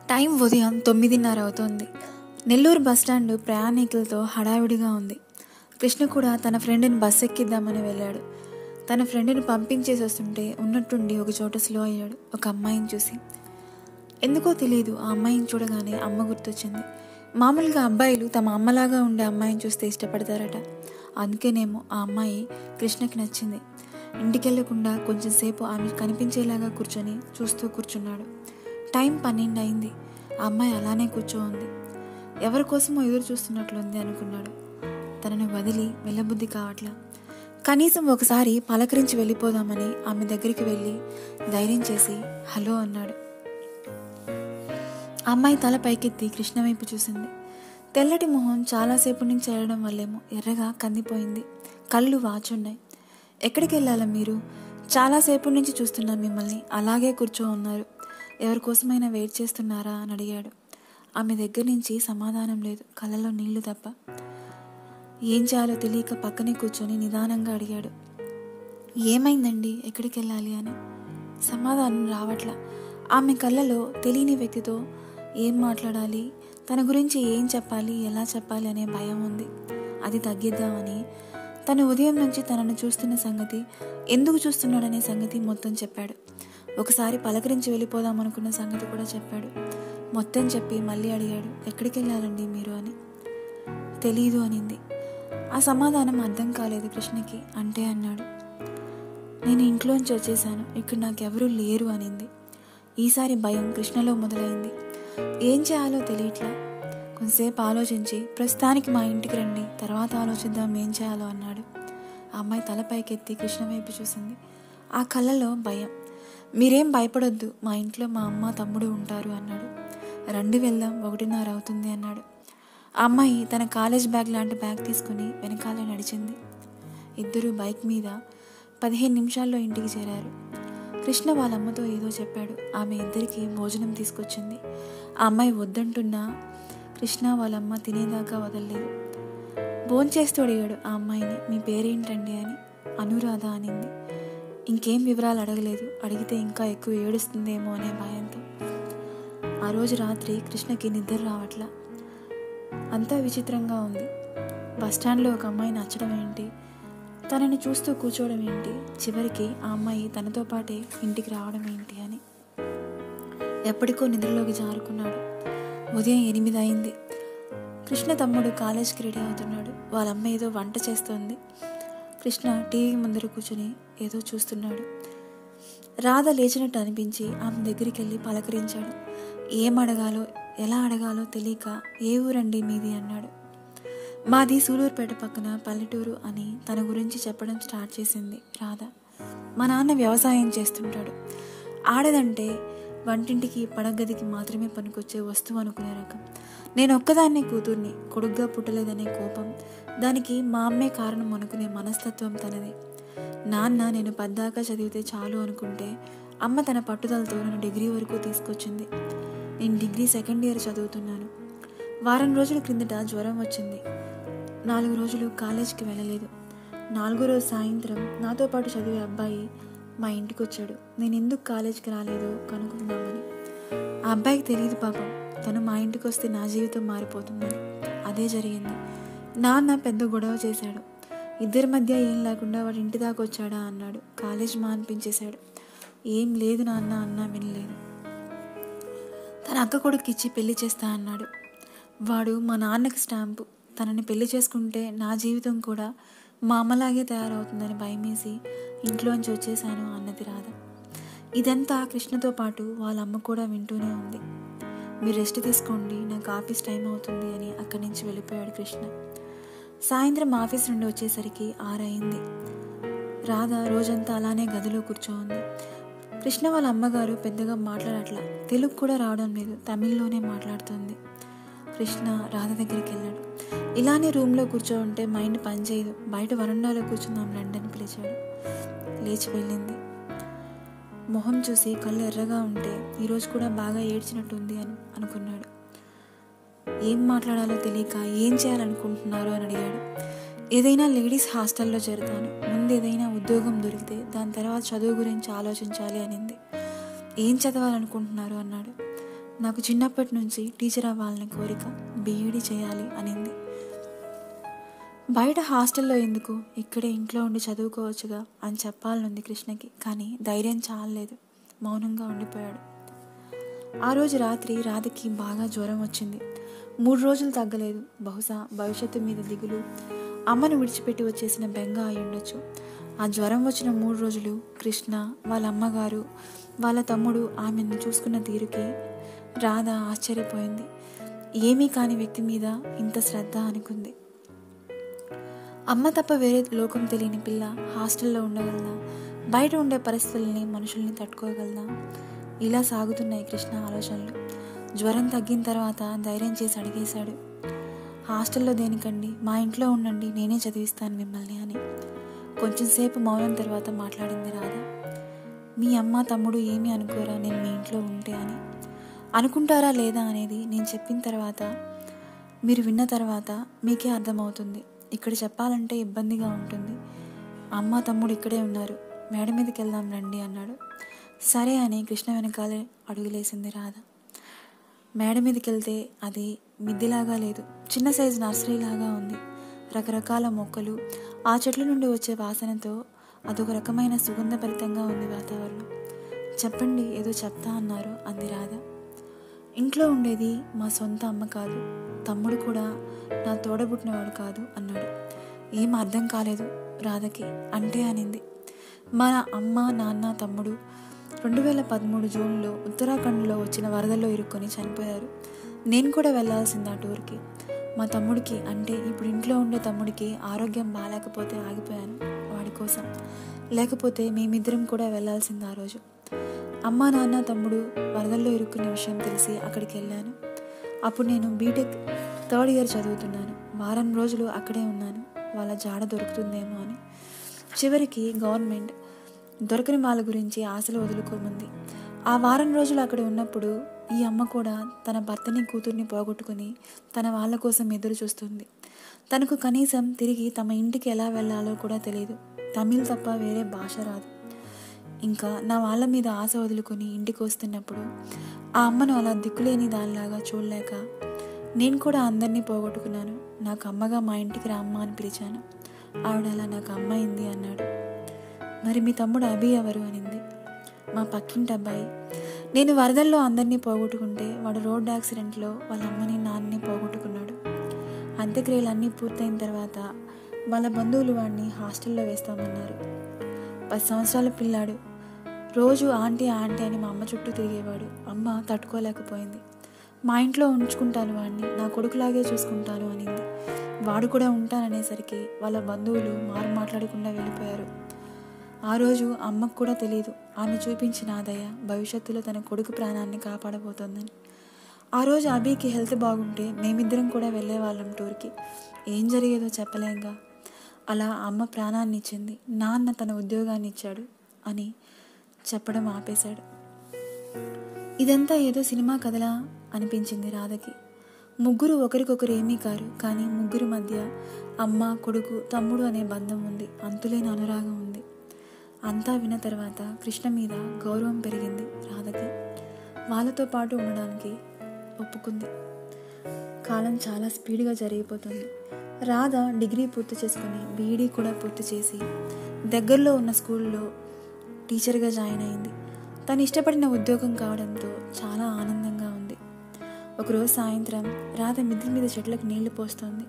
Time ఉదయం 9:30 అవుతోంది. Nellore bus stand ప్రయాణికులతో హడావిడిగా ఉంది. కృష్ణ కూడా తన ఫ్రెండ్ని బస్ ఎక్కిద్దామని వెళ్ళాడు. తన ఫ్రెండ్ని పంపించేసి వస్తుంటే ఉన్నట్టుండి ఒక చోట స్లో అయ్యాడు. ఒక అమ్మాయిని చూసి. ఎందుకో తెలియదు, ఆ అమ్మాయిని చూడగానే అమ్మ గుర్తొచ్చింది. మామూలుగా అబ్బాయిలు తమ అమ్మలాగా ఉండే అమ్మాయిని చూస్తే ఇష్టపడతారట. అందుకేనేమో ఆ అమ్మాయి కృష్ణకి నచ్చింది. ఇంటికెళ్లకుండా కొంచెంసేపు ఆమె కనిపించేలాగా కూర్చొని చూస్తూ కూర్చున్నాడు. టైం 12 అయింది. ఆ అమ్మాయి అలానే కూర్చోంది. ఎవరి కోసమో ఎదురు చూస్తున్నట్లుంది అనుకున్నాడు. తనని వదిలి వెళ్ళబుద్ధి కావట్లా. కనీసం ఒకసారి పలకరించి వెళ్ళిపోదామని ఆమె దగ్గరికి వెళ్ళి ధైర్యం చేసి హలో అన్నాడు. ఆ అమ్మాయి తల పైకెత్తి కృష్ణ వైపు చూసింది. తెల్లటి మొహం చాలాసేపు నుంచి ఏడడం వల్లేమో ఎర్రగా కందిపోయింది. కళ్ళు వాచున్నాయి. ఎక్కడికి వెళ్ళాలా మీరు? చాలాసేపు నుంచి చూస్తున్నా మిమ్మల్ని, అలాగే కూర్చో ఉన్నారు. ఎవరికోసమైనా వెయిట్ చేస్తున్నారా అని అడిగాడు. ఆమె దగ్గర నుంచి సమాధానం లేదు, కళ్ళలో నీళ్లు తప్ప. ఏం చేయాలో తెలియక పక్కనే కూర్చొని నిదానంగా అడిగాడు. ఏమైందండి, ఎక్కడికి వెళ్ళాలి అని. సమాధానం రావట్లా. ఆమె కళ్ళలో తెలియని వ్యక్తితో ఏం మాట్లాడాలి, తన గురించి ఏం చెప్పాలి, ఎలా చెప్పాలి అనే భయం ఉంది. అది తగ్గిద్దామని తను ఉదయం నుంచి తనను చూస్తున్న సంగతి, ఎందుకు చూస్తున్నాడనే సంగతి మొత్తం చెప్పాడు. ఒకసారి పలకరించి వెళ్ళిపోదాం అనుకున్న సంగతి కూడా చెప్పాడు. మొత్తం చెప్పి మళ్ళీ అడిగాడు, ఎక్కడికి వెళ్ళాలండి మీరు అని. తెలీదు అనింది. ఆ సమాధానం అర్థం కాలేదు కృష్ణకి. అంటే అన్నాడు, నేను ఇంట్లోంచి వచ్చేసాను, ఇక్కడ నాకెవరూ లేరు అనింది. ఈసారి భయం కృష్ణలో మొదలైంది. ఏం చేయాలో తెలియట్లా. కొంతసేపు ఆలోచించి ప్రస్తుతానికి మా ఇంటికి రండి, తర్వాత ఆలోచిద్దాం ఏం చేయాలో అన్నాడు. ఆ అమ్మాయి తలపైకెత్తి కృష్ణ వైపు చూసింది. ఆ కళ్ళలో భయం. మీరేం భయపడొద్దు, మా ఇంట్లో మా అమ్మ తమ్ముడు ఉంటారు అన్నాడు. రండి వెళ్దాం, 1:30 అవుతుంది అన్నాడు. ఆ అమ్మాయి తన కాలేజ్ బ్యాగ్ లాంటి బ్యాగ్ తీసుకుని వెనకాలే నడిచింది. ఇద్దరు బైక్ మీద 15 నిమిషాల్లో ఇంటికి చేరారు. కృష్ణ వాళ్ళమ్మతో ఏదో చెప్పాడు. ఆమె ఇద్దరికి భోజనం తీసుకొచ్చింది. ఆ అమ్మాయి వద్దంటున్నా కృష్ణ వాళ్ళమ్మ తినేదాకా వదలలేదు. భోంచేస్తూ అడిగాడు ఆ అమ్మాయిని, మీ పేరేంటండి అని. అనురాధ అనింది. ఇంకేం వివరాలు అడగలేదు. అడిగితే ఇంకా ఎక్కువ ఏడుస్తుందేమో అనే భయంతో. ఆ రోజు రాత్రి కృష్ణకి నిద్ర రావట్లా. అంతా విచిత్రంగా ఉంది. బస్టాండ్లో ఒక అమ్మాయి నచ్చడం ఏంటి, తనని చూస్తూ కూర్చోవడం ఏంటి, చివరికి ఆ అమ్మాయి తనతో పాటే ఇంటికి రావడం ఏంటి అని. ఎప్పటికో నిద్రలోకి జారుకున్నాడు. ఉదయం 8 అయింది. కృష్ణ తమ్ముడు కాలేజ్కి రెడీ అవుతున్నాడు. వాళ్ళమ్మ ఏదో వంట చేస్తోంది. కృష్ణ టీవీ ముందర కూర్చొని ఏదో చూస్తున్నాడు. రాధ లేచినట్టు అనిపించి ఆమె దగ్గరికి వెళ్ళి పలకరించాడు. ఏం అడగాలో ఎలా అడగాలో తెలియక, ఏ ఊరండి మీది అన్నాడు. మాది సూలూరుపేట పక్కన పల్లెటూరు అని తన గురించి చెప్పడం స్టార్ట్ చేసింది రాధ. మా నాన్న వ్యవసాయం చేస్తుంటాడు. ఆడదంటే వంటింటికి పడగదికి మాత్రమే పనికొచ్చే వస్తువు అనుకునే రకం. నేను ఒక్కదాన్నే కూతుర్ని, కొడుగ్గా పుట్టలేదనే కోపం, దానికి మా అమ్మే కారణం అనుకునే మనస్తత్వం తనది. నాన్న నేను పద్దాకా చదివితే చాలు అనుకుంటే, అమ్మ తన పట్టుదలతో నన్ను డిగ్రీ వరకు తీసుకొచ్చింది. నేను డిగ్రీ 2nd ఇయర్ చదువుతున్నాను. వారం రోజుల క్రిందట జ్వరం వచ్చింది. 4 రోజులు కాలేజ్కి వెళ్ళలేదు. 4వ రోజు సాయంత్రం నాతో పాటు చదివే అబ్బాయి మా ఇంటికి వచ్చాడు. నేను ఎందుకు కాలేజ్కి రాలేదో కనుక్కుందామని. ఆ అబ్బాయికి తెలియదు పాపం, తను మా ఇంటికి వస్తే నా జీవితం మారిపోతుందని. అదే జరిగింది. నాన్న పెద్ద గొడవ చేశాడు. ఇద్దరి మధ్య ఏం లేకుండా వాడు ఇంటి దాకా వచ్చాడా అన్నాడు. కాలేజ్ మానిపించేశాడు. ఏం లేదు నాన్న అన్నా వినలేదు. తన అక్క కొడుకు ఇచ్చి పెళ్లి చేస్తా అన్నాడు. వాడు మా నాన్నకి స్టాంపు. తనని పెళ్లి చేసుకుంటే నా జీవితం కూడా మా అమ్మలాగే తయారవుతుందని భయమేసి ఇంట్లోంచి వచ్చేసాను అన్నది రాధ. ఇదంతా కృష్ణతో పాటు వాళ్ళ అమ్మ కూడా వింటూనే ఉంది. మీరు రెస్ట్ తీసుకోండి, నాకు ఆఫీస్ టైం అవుతుంది అని అక్కడి నుంచి వెళ్ళిపోయాడు కృష్ణ. సాయంత్రం ఆఫీస్ నుండి వచ్చేసరికి 6 అయింది. రాధ రోజంతా అలానే గదిలో కూర్చోంది. కృష్ణ వాళ్ళ అమ్మగారు పెద్దగా మాట్లాడట్లా. తెలుగు కూడా రావడం లేదు, తమిళ్లోనే మాట్లాడుతుంది. కృష్ణ రాధ దగ్గరికి వెళ్ళాడు. ఇలానే రూమ్లో కూర్చోంటే మైండ్ పనిచేయదు, బయట వరండాలో కూర్చుందాం రండి అని పిలిచాడు. లేచి వెళ్ళింది. మొహం చూసి కళ్ళు ఎర్రగా ఉంటే ఈరోజు కూడా బాగా ఏడ్చినట్టుంది అని అనుకున్నాడు. ఏం మాట్లాడాలో తెలియక ఏం చేయాలనుకుంటున్నారో అని అడిగాడు. ఏదైనా లేడీస్ హాస్టల్లో చేరుతాను, ముందు ఏదైనా ఉద్యోగం దొరికితే దాని తర్వాత చదువు గురించి ఆలోచించాలి అనింది. ఏం చదవాలనుకుంటున్నారు అన్నాడు. నాకు చిన్నప్పటి నుంచి టీచర్ అవ్వాలనే కోరిక, బీఈడీ చేయాలి అనింది. బయట హాస్టల్లో ఎందుకు, ఇక్కడే ఇంట్లో ఉండి చదువుకోవచ్చుగా అని చెప్పాలనుంది కృష్ణకి. కానీ ధైర్యం చాలలేదు, మౌనంగా ఉండిపోయాడు. ఆ రోజు రాత్రి రాధకి బాగా జ్వరం వచ్చింది. 3 రోజులు తగ్గలేదు. బహుశా భవిష్యత్తు మీద దిగులు, అమ్మను విడిచిపెట్టి వచ్చేసిన బెంగ అయి ఉండొచ్చు. ఆ జ్వరం వచ్చిన 3 రోజులు కృష్ణ, వాళ్ళ అమ్మగారు, వాళ్ళ తమ్ముడు ఆమెను చూసుకున్న తీరుకి రాధ ఆశ్చర్యపోయింది. ఏమీ కాని వ్యక్తి మీద ఇంత శ్రద్ధ అనుకుంది. అమ్మ తప్ప వేరే లోకం తెలియని పిల్ల హాస్టల్లో ఉండగలదా? బయట ఉండే పరిస్థితుల్ని, మనుషుల్ని తట్టుకోగలదా? ఇలా సాగుతున్నాయి కృష్ణ ఆలోచనలు. జ్వరం తగ్గిన తర్వాత ధైర్యం చేసి అడిగేశాడు, హాస్టల్లో దేనికండి, మా ఇంట్లో ఉండండి, నేనే చదివిస్తాను మిమ్మల్ని అని. కొంచెంసేపు మౌనం తర్వాత మాట్లాడింది రాధ. మీ అమ్మ తమ్ముడు ఏమీ అనుకోరా నేను మీ ఇంట్లో ఉంటే అని? అనుకుంటారా లేదా అనేది నేను చెప్పిన తర్వాత, మీరు విన్న తర్వాత మీకే అర్థమవుతుంది. ఇక్కడ చెప్పాలంటే ఇబ్బందిగా ఉంటుంది. అమ్మ తమ్ముడు ఇక్కడే ఉన్నారు, మేడ మీదకి వెళ్దాం రండి అన్నాడు. సరే అని కృష్ణ వెనకాలే అడుగులేసింది రాధ. మేడ మీదకి వెళ్తే అది మిద్దిలాగా లేదు, చిన్న సైజు నర్సరీలాగా ఉంది. రకరకాల మొక్కలు, ఆ చెట్ల నుండి వచ్చే వాసనతో అదొక రకమైన సుగంధభరితంగా ఉంది వాతావరణం. చెప్పండి, ఏదో చెప్తా అన్నారు అంది రాధ. ఇంట్లో ఉండేది మా సొంత అమ్మ కాదు, తమ్ముడు కూడా నా తోడబుట్టినవాడు కాదు అన్నాడు. ఏం అర్థం కాలేదు రాధకి. అంటే అనింది, మన అమ్మ నాన్న తమ్ముడు 2013 జూన్లో ఉత్తరాఖండ్లో వచ్చిన వరదల్లో ఇరుక్కొని చనిపోయారు. నేను కూడా వెళ్లాల్సింది ఆ టూర్కి. మా తమ్ముడికి, అంటే ఇప్పుడు ఇంట్లో ఉండే తమ్ముడికి ఆరోగ్యం బాగాలేకపోతే ఆగిపోయాను వాడి కోసం. లేకపోతే మేమిద్దరం కూడా వెళ్లాల్సింది ఆ రోజు. అమ్మ నాన్న తమ్ముడు వరదల్లో ఇరుక్కునే విషయం తెలిసి అక్కడికి వెళ్ళాను. అప్పుడు నేను బీటెక్ 3rd ఇయర్ చదువుతున్నాను. వారం రోజులు అక్కడే ఉన్నాను, వాళ్ళ జాడ దొరుకుతుందేమో అని. చివరికి గవర్నమెంట్ దొరకని వాళ్ళ గురించి ఆశలు వదులుకోమంది. ఆ వారం రోజులు అక్కడ ఉన్నప్పుడు ఈ అమ్మ కూడా తన భర్తని కూతుర్ని పోగొట్టుకుని తన వాళ్ళ కోసం ఎదురు చూస్తుంది. తనకు కనీసం తిరిగి తమ ఇంటికి ఎలా వెళ్ళాలో కూడా తెలియదు. తమిళ్ తప్ప వేరే భాష రాదు. ఇంకా నా వాళ్ళ మీద ఆశ వదులుకొని ఇంటికి వస్తున్నప్పుడు ఆ అమ్మను అలా దిక్కులేని దానిలాగా చూడలేక నేను కూడా అందరినీ పోగొట్టుకున్నాను. నాకు అమ్మగా మా ఇంటికి రా అమ్మ అని పిలిచాను. ఆవిడ అలా నాకు అమ్మ అయింది అన్నాడు. మరి మీ తమ్ముడు అభి ఎవరు అనింది. మా పక్కింటి అబ్బాయి. నేను వరదల్లో అందరినీ పోగొట్టుకుంటే వాడు రోడ్ యాక్సిడెంట్లో వాళ్ళ అమ్మని నాన్నని పోగొట్టుకున్నాడు. అంత్యక్రియలన్నీ పూర్తయిన తర్వాత వాళ్ళ బంధువులు వాడిని హాస్టల్లో వేస్తామన్నారు. 10 సంవత్సరాల పిల్లాడు. రోజు ఆంటీ ఆంటీ అని మా అమ్మ చుట్టూ తిరిగేవాడు. అమ్మ తట్టుకోలేకపోయింది. మా ఇంట్లో ఉంచుకుంటాను వాడిని, నా కొడుకులాగే చూసుకుంటాను అనింది. వాడు కూడా ఉంటాననేసరికి వాళ్ళ బంధువులు మాట్లాడకుండా వెళ్ళిపోయారు. ఆ రోజు అమ్మకు కూడా తెలియదు ఆమె చూపించిన ఆదయ భవిష్యత్తులో తన కొడుకు ప్రాణాన్ని కాపాడబోతోందని. ఆ రోజు అభికి హెల్త్ బాగుంటే మేమిద్దరం కూడా వెళ్ళేవాళ్ళం టూర్కి. ఏం జరిగేదో చెప్పలేంగా. అలా అమ్మ ప్రాణాన్ని ఇచ్చింది, నాన్న తన ఉద్యోగాన్ని ఇచ్చాడు అని చెప్పడం ఆపేశాడు. ఇదంతా ఏదో సినిమా కథలా అనిపించింది రాధకి. ముగ్గురు ఒకరికొకరు ఏమీ కారు, కానీ ముగ్గురి మధ్య అమ్మ కొడుకు తమ్ముడు అనే బంధం ఉంది, అంతులేని అనురాగం ఉంది. అంతా విన్న తర్వాత కృష్ణ మీద గౌరవం పెరిగింది రాధకి. వాళ్ళతో పాటు ఉండడానికి ఒప్పుకుంది. కాలం చాలా స్పీడ్గా జరిగిపోతుంది. రాధ డిగ్రీ పూర్తి చేసుకుని బీఈడీ కూడా పూర్తి చేసి దగ్గరలో ఉన్న స్కూల్లో టీచర్గా జాయిన్ అయింది. తను ఇష్టపడిన ఉద్యోగం కావడంతో చాలా ఆనందంగా ఉంది. ఒకరోజు సాయంత్రం రాధ మిద్దె మీద చెట్లకు నీళ్లు పోస్తోంది.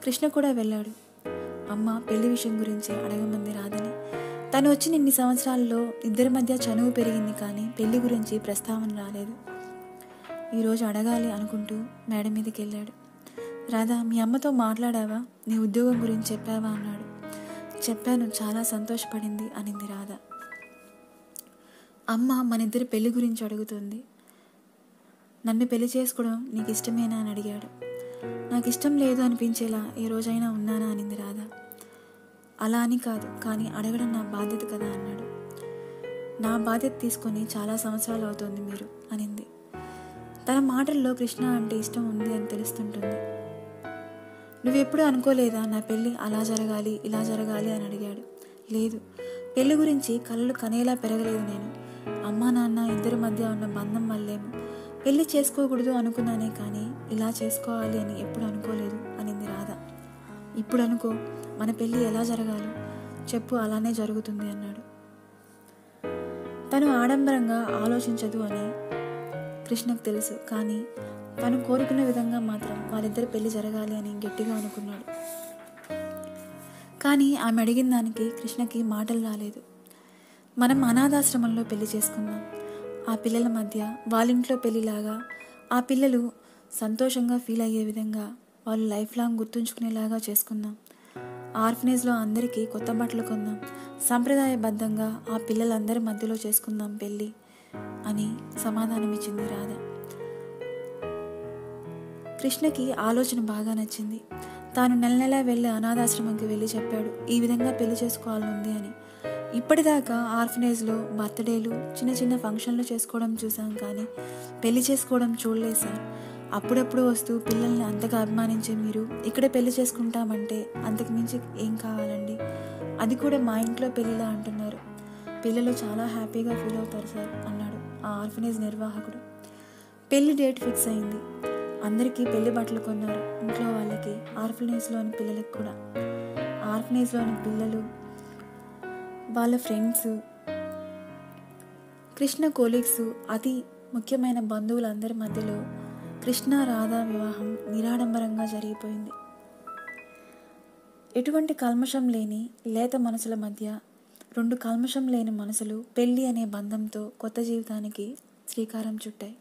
కృష్ణ కూడా వెళ్ళాడు. అమ్మ పెళ్లి విషయం గురించి అడగమంది రాధని. తను వచ్చిన ఇన్ని సంవత్సరాల్లో ఇద్దరి మధ్య చనువు పెరిగింది, కానీ పెళ్లి గురించి ప్రస్తావన రాలేదు. ఈరోజు అడగాలి అనుకుంటూ మేడ మీదకి వెళ్ళాడు. రాధా, మీ అమ్మతో మాట్లాడావా, నీ ఉద్యోగం గురించి చెప్పావా అన్నాడు. చెప్పాను, చాలా సంతోషపడింది అనింది రాధ. అమ్మ మనిద్దరి పెళ్లి గురించి అడుగుతుంది. నన్ను పెళ్లి చేసుకోవడం నీకు ఇష్టమేనా అని అడిగాడు. నాకు ఇష్టం లేదు అనిపించేలా ఏ రోజైనా ఉన్నానా అనింది రాధ. అలా అని కాదు, కానీ అడగడం నా బాధ్యత కదా అన్నాడు. నా బాధ్యత తీసుకొని చాలా సంవత్సరాలు అవుతోంది మీరు అనింది. తన మాటల్లో కృష్ణ అంటే ఇష్టం ఉంది అని తెలుస్తుంటుంది. నువ్వెప్పుడు అనుకోలేదా నా పెళ్ళి అలా జరగాలి ఇలా జరగాలి అని అడిగాడు. లేదు, పెళ్లి గురించి కలలు కనేలా పెరగలేదు నేను. అమ్మా నాన్న ఇద్దరి మధ్య ఉన్న బంధం వల్లేమో పెళ్లి చేసుకోకూడదు అనుకున్నానే కానీ ఇలా చేసుకోవాలి అని ఎప్పుడు అనుకోలేదు అనింది రాధ. ఇప్పుడు అనుకో, మన పెళ్ళి ఎలా జరగాలో చెప్పు, అలానే జరుగుతుంది అన్నాడు. తను ఆడంబరంగా ఆలోచించదు అని కృష్ణకు తెలుసు, కానీ తను కోరుకున్న విధంగా మాత్రం వాళ్ళిద్దరి పెళ్లి జరగాలి అని గట్టిగా అనుకున్నాడు. కానీ ఆమె అడిగిన దానికి కృష్ణకి మాటలు రాలేదు. మనం అనాథాశ్రమంలో పెళ్లి చేసుకుందాం, ఆ పిల్లల మధ్య వాళ్ళింట్లో పెళ్లిలాగా, ఆ పిల్లలు సంతోషంగా ఫీల్ అయ్యే విధంగా, వాళ్ళు లైఫ్ లాంగ్ గుర్తుంచుకునేలాగా చేసుకుందాం. ఆర్ఫనేజ్లో అందరికీ కొత్త బట్టలు కొందాం, సంప్రదాయబద్ధంగా ఆ పిల్లలందరి మధ్యలో చేసుకుందాం పెళ్ళి అని సమాధానం ఇచ్చింది రాధ. కృష్ణకి ఆలోచన బాగా నచ్చింది. తాను నెల నెలా వెళ్ళి అనాథాశ్రమంకి వెళ్ళి చెప్పాడు, ఈ విధంగా పెళ్లి చేసుకోవాలనుంది అని. ఇప్పటిదాకా ఆర్ఫనేజ్లో బర్త్డేలు, చిన్న చిన్న ఫంక్షన్లు చేసుకోవడం చూసాం, కానీ పెళ్లి చేసుకోవడం చూడలేదు సార్. అప్పుడప్పుడు వస్తూ పిల్లల్ని అంతగా అభిమానించే మీరు ఇక్కడ పెళ్లి చేసుకుంటామంటే అంతకు మించి ఏం కావాలండి? అది కూడా మా ఇంట్లో పెళ్లిలా అంటున్నారు. పిల్లలు చాలా హ్యాపీగా ఫీల్ అవుతారు సార్ అన్నాడు ఆ ఆర్ఫనేజ్ నిర్వాహకుడు. పెళ్లి డేట్ ఫిక్స్ అయింది. అందరికీ పెళ్లి బట్టలు కొన్నారు, ఇంట్లో వాళ్ళకి, ఆర్ఫనేజ్లోని పిల్లలకు కూడా. ఆర్ఫనేజ్లోని పిల్లలు, వాళ్ళ ఫ్రెండ్స్, కృష్ణ కోలీగ్స్, అతి ముఖ్యమైన బంధువులందరి మధ్యలో కృష్ణ రాధ వివాహం నిరాడంబరంగా జరిగిపోయింది. ఎటువంటి కల్మషం లేని లేత మనసుల మధ్య రెండు కల్మషం లేని మనసులు పెళ్లి అనే బంధంతో కొత్త జీవితానికి శ్రీకారం చుట్టాయి.